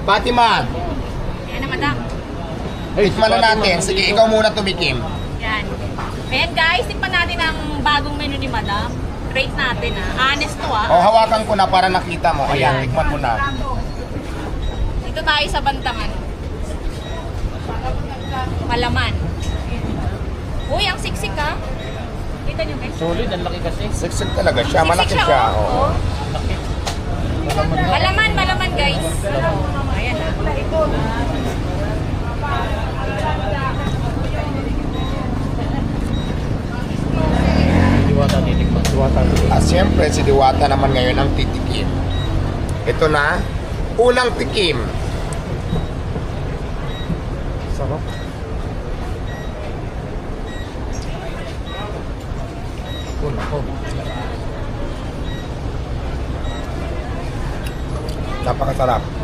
Fatima, Ayan na, madam. tikman na natin. Sige, ikaw muna tumikim. Yan. Ayan guys, tikman natin ang bagong menu ni madam. Rate natin Honest to O, hawakan ko na para nakita mo. Ayan, tikman mo na. Dito tayo sa bantang Malaman. Uy, ang siksik Kita nyo guys. Solid, ang laki kasi. Siksik talaga siya. Malaki Siksik siya. oh. Oo. Laki. Malaman guys. Ayan Diwata titikman. Diwata titikman. At siyempre, si Diwata naman ngayon ang titikim. Ito na, unang tikim. Sarap. Nako. Napakasarap.